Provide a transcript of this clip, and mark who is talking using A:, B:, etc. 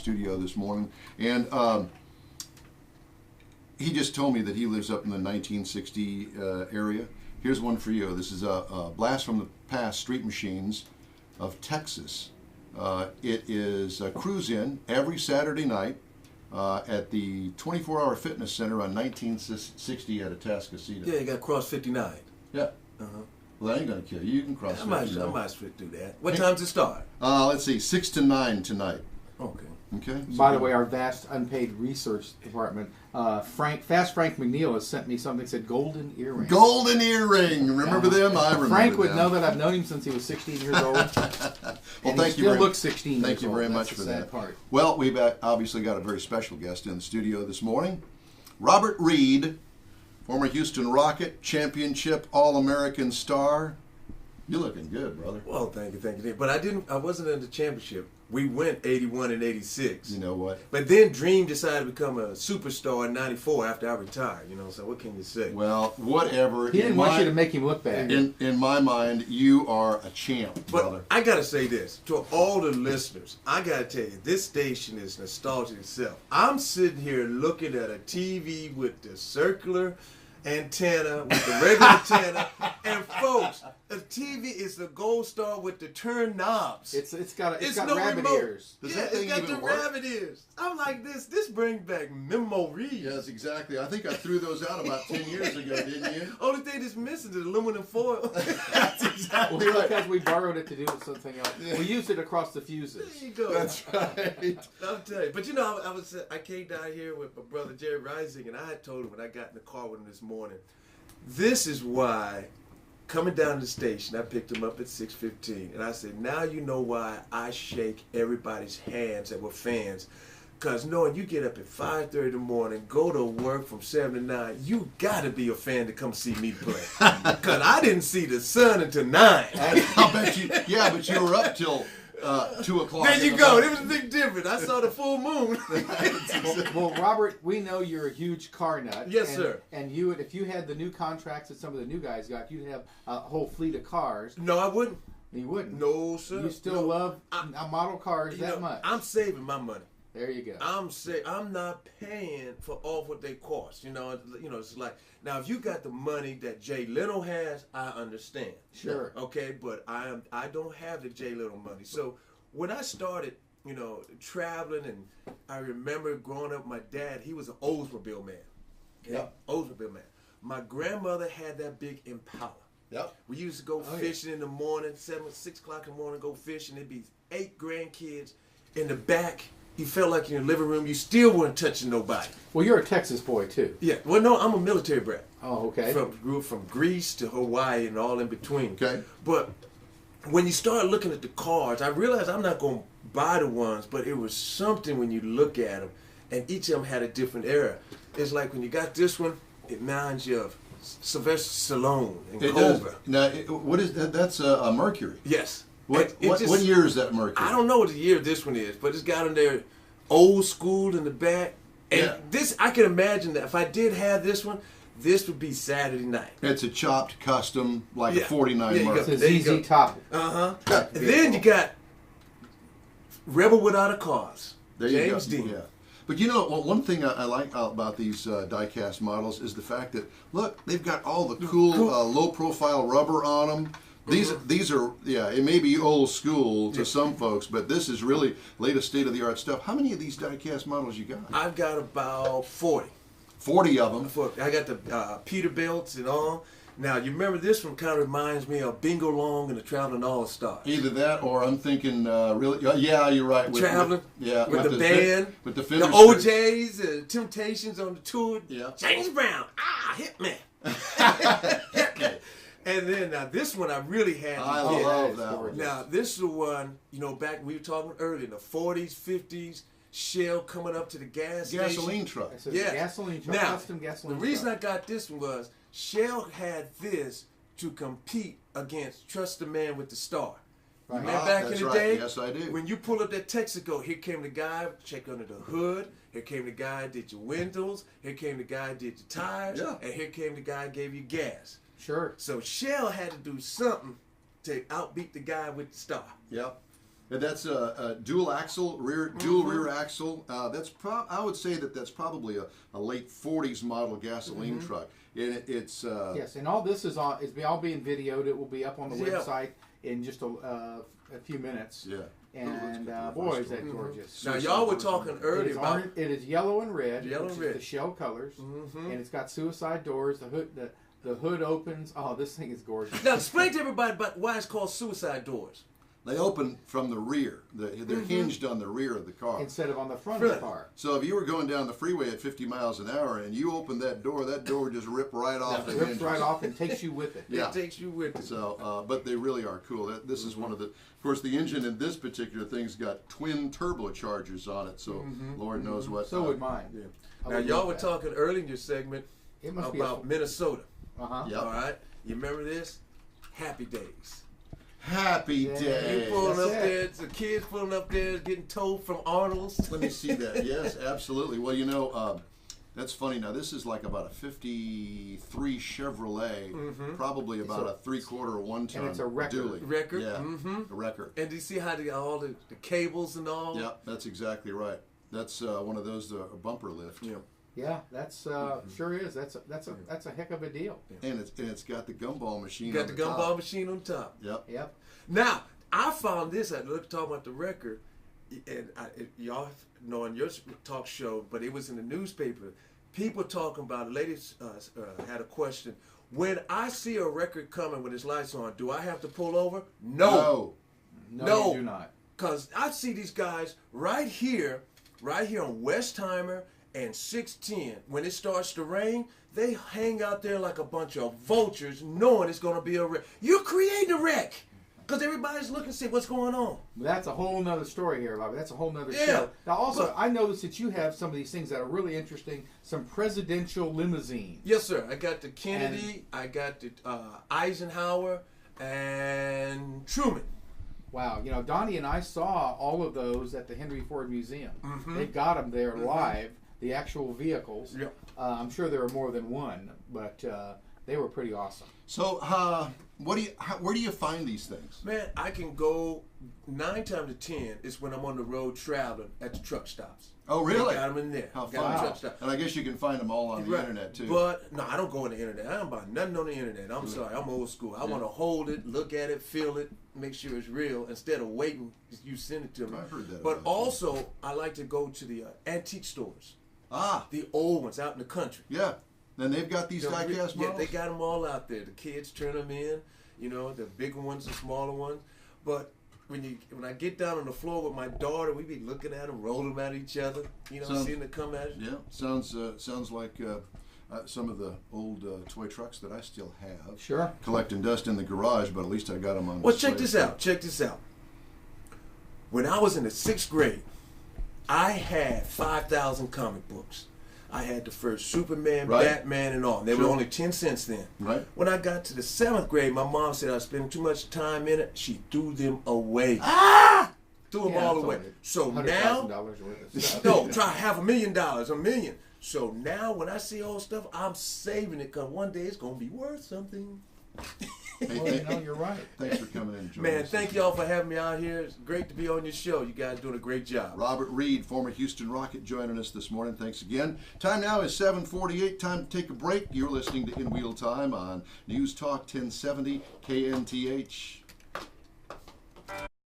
A: studio this morning, and he just told me that he lives up in the 1960 area. Here's one for you. This is a Blast from the Past Street Machines of Texas. It is a cruise-in every Saturday night at the 24-hour fitness center on 1960 at Atascocita.
B: Yeah, you got to cross 59.
A: Yeah. Well, that ain't going to kill you. You can cross 59.
B: I might slip through that. What time does it start?
A: Let's see, 6 to 9 tonight.
B: Okay.
A: Okay.
C: By the way, our vast unpaid research department, Frank McNeil has sent me something that said golden earring.
A: Golden earring. Remember them? I remember
C: Frank would
A: them.
C: know that. I've known him since he was 16 years old.
A: Well,
C: and
A: thank
C: he
A: you.
C: Still looks 16 years old.
A: Thank you very much for that. Part. Well, we've obviously got a very special guest in the studio this morning, Robert Reid, former Houston Rocket, championship All-American star. You're looking good, brother.
B: Well, thank you. But I wasn't in the championship. We went 81 and 86.
A: You know what?
B: But then Dream decided to become a superstar in 94 after I retired, so what can you say?
A: Well, whatever.
C: He didn't want you to make him look bad.
A: In my mind, you are a champ, brother.
B: But I got to say this. To all the listeners, I got to tell you, this station is nostalgia itself. I'm sitting here looking at a TV with the circular antenna, with the regular antenna, and folks, the TV is the Gold Star with the turn knobs.
C: It's got
B: no
C: rabbit
B: remote.
C: ears.
A: Does
B: Yeah,
A: that thing
B: it's got
A: even
B: the
A: work?
B: rabbit ears. I'm like, this brings back memories.
A: Yes, exactly. I think I threw those out about 10 years ago, didn't you?
B: Only thing that's missing is aluminum foil.
A: That's exactly
C: Well,
A: right.
C: because we borrowed it to do something else.
A: Yeah.
C: We used it across the fuses.
B: There you go.
A: That's right.
B: I'll tell you. But I came down here with my brother Jerry Rising, and I had told him when I got in the car with him this morning, this is why, coming down to the station, I picked him up at 6:15, and I said, now you know why I shake everybody's hands that were fans. Because knowing you get up at 5:30 in the morning, go to work from 7 to 9, you got to be a fan to come see me play. Because I didn't see the sun until 9.
A: I'll bet you. Yeah, but you were up till 2 o'clock.
B: There you go. It was a big difference. I saw the full moon.
C: Well, Robert, we know you're a huge car nut.
B: Yes, sir.
C: And if you had the new contracts that some of the new guys got, you'd have a whole fleet of cars.
B: No, I wouldn't.
C: You wouldn't.
B: No, sir.
C: You still love model cars that much.
B: I'm saving my money.
C: There you go.
B: I'm not paying for all what they cost. It's like, now if you got the money that Jay Leno has, I understand.
C: Sure.
B: Okay, but I don't have the Jay Leno money. So when I started, traveling, and I remember growing up, my dad, he was an Oldsmobile man. Okay?
A: Yep.
B: Oldsmobile man. My grandmother had that big Impala.
A: Yep.
B: We used to go fishing in the morning, 6 o'clock in the morning, go fishing. There'd be 8 grandkids in the back. You felt like in your living room, you still weren't touching nobody.
C: Well, you're a Texas boy, too.
B: Yeah. Well, no, I'm a military brat.
C: Oh, okay.
B: Grew up from Greece to Hawaii and all in between.
A: Okay.
B: But when you start looking at the cars, I realized I'm not going to buy the ones, but it was something when you look at them, and each of them had a different era. It's like when you got this one, it reminds you of Sylvester Stallone and Cobra.
A: Now, what is that? That's a Mercury.
B: Yes.
A: What year is that Mercury?
B: I don't know what the year this one is, but it's got in there old school in the back. And this, I can imagine that if I did have this one, this would be Saturday night.
A: It's a chopped custom, like a 49 Mercury.
C: It's a ZZ Top.
B: And then you got Rebel Without a Cause.
A: There you
B: James
A: go.
B: Dean.
A: Yeah. But one thing I like about these die-cast models is the fact that, look, they've got all the cool low-profile rubber on them. These are, it may be old school to some folks, but this is really latest state-of-the-art stuff. How many of these die-cast models you got?
B: I've got about 40.
A: 40 of them.
B: I got the Peterbilts and all. Now, you remember this one kind of reminds me of Bingo Long and the Traveling All-Stars.
A: Either that or I'm thinking, you're right.
B: Traveling with the band,
A: with the
B: OJs, the Temptations on the tour.
A: Yeah.
B: James Brown, hit me. And then now this one I really had to get.
A: I love that one.
B: Now this is the one, back we were talking earlier in the 40s, 50s, Shell coming up to the
A: gasoline truck.
B: Yeah.
C: Gasoline truck,
B: now,
C: custom gasoline
B: the reason
C: truck.
B: I got this one was Shell had this to compete against Trust the Man with the Star.
C: Right.
B: Remember back in the day?
A: Yes, I do.
B: When you pull up that Texaco, here came the guy, check under the hood. Here came the guy, did your windows. Here came the guy, did your tires.
A: Yeah.
B: And here came the guy, gave you gas.
C: Sure.
B: So Shell had to do something to outbeat the guy with the Star.
A: Yep. And that's a dual axle, dual rear axle. I would say that's probably a late 40s model gasoline truck. And it's
C: yes, and all this is all being videoed. It will be up on the website in just a few minutes.
A: Yeah.
C: And boy, is that gorgeous.
B: Now, y'all were talking earlier about...
C: It is yellow and red.
B: Yellow and red.
C: The shell colors. And it's got suicide doors. The hood opens. Oh, this thing is gorgeous.
B: Now, explain to everybody about why it's called suicide doors.
A: They open from the rear. They're hinged on the rear of the car.
C: Instead of on the front of the car.
A: So if you were going down the freeway at 50 miles an hour and you open that door would just rip right off the hinges.
C: Rips right off and takes you with it.
B: Yeah. It takes you with it.
A: So, but they really are cool. This is one of the... Of course, the engine in this particular thing's got twin turbochargers on it, so Lord knows what...
C: So would mine.
B: Yeah. Now, y'all were talking early in your segment about Minnesota.
A: Yep.
B: All right? You remember this? Happy Days.
A: Happy Days.
B: You pulling up there, the kids pulling up there, getting towed from Arnold's.
A: Let me see that. Yes, absolutely. Well, you know, that's funny. Now, this is like about a 53 Chevrolet, probably about a 3/4 one-ton.
C: And it's a record.
B: Record?
A: Yeah, a record.
B: And do you see how they got all the cables and all?
A: Yeah, that's exactly right. That's one of those bumper lift.
B: Yeah.
C: Yeah, that's sure is. That's a heck of a deal.
A: And it's got the gumball machine.
B: You got the gumball machine on top.
A: Yep.
B: Now I found this. I looked talking about the record, and y'all know on your talk show, but it was in the newspaper. People talking about. A lady had a question. When I see a record coming with its lights on, do I have to pull over? No,
C: you do not.
B: Because I see these guys right here on Westheimer and 610, when it starts to rain, they hang out there like a bunch of vultures, knowing it's going to be a wreck. You're creating a wreck because everybody's looking to see what's going on.
C: That's a whole nother story here, Bobby. That's a whole nother show. Now, also, I noticed that you have some of these things that are really interesting. Some presidential limousines.
B: Yes, sir. I got the Kennedy, I got the Eisenhower, and Truman.
C: Wow, you know, Donnie and I saw all of those at the Henry Ford Museum. They got them there live. The actual vehicles.
B: Yep.
C: I'm sure there were more than one, but they were pretty awesome.
A: So, where do you find these things?
B: Man, I can go 9 times to 10 is when I'm on the road traveling at the truck stops.
A: Oh, really?
B: I got them in there.
A: How fun! And I guess you can find them all on the internet too.
B: But no, I don't go on the internet. I don't buy nothing on the internet. I'm sorry, I'm old school. I want to hold it, look at it, feel it, make sure it's real instead of waiting. You send it to me.
A: I've heard that.
B: But also, I like to go to the antique stores.
A: Ah,
B: the old ones out in the country.
A: Yeah, then they've got these diecast models.
B: Yeah, they got them all out there. The kids turn them in. You know, the bigger ones, the smaller ones. But when I get down on the floor with my daughter, we be looking at them, rolling them at each other. You know, seeing them come at us.
A: Yeah, sounds like some of the old toy trucks that I still have.
C: Sure.
A: Collecting dust in the garage, but at least I got them on.
B: Well, check this out. Check this out. When I was in the 6th grade, I had 5,000 comic books. I had the first Superman, Batman, and all. They were only 10 cents then.
A: Right.
B: When I got to the 7th grade, my mom said I was spending too much time in it. She threw them away. Threw them all away. So now, no, try $500,000, $1 million. So now when I see old stuff, I'm saving it because one day it's going to be worth something.
C: Well, you know, you're right.
A: Thanks for coming in,
B: man. Thank y'all for having me out here. It's great to be on your show. You guys doing a great job.
A: Robert Reid, former Houston Rocket, joining us this morning. Thanks again. Time now is 7:48. Time to take a break. You're listening to In Wheel Time on News Talk 1070 KNTH.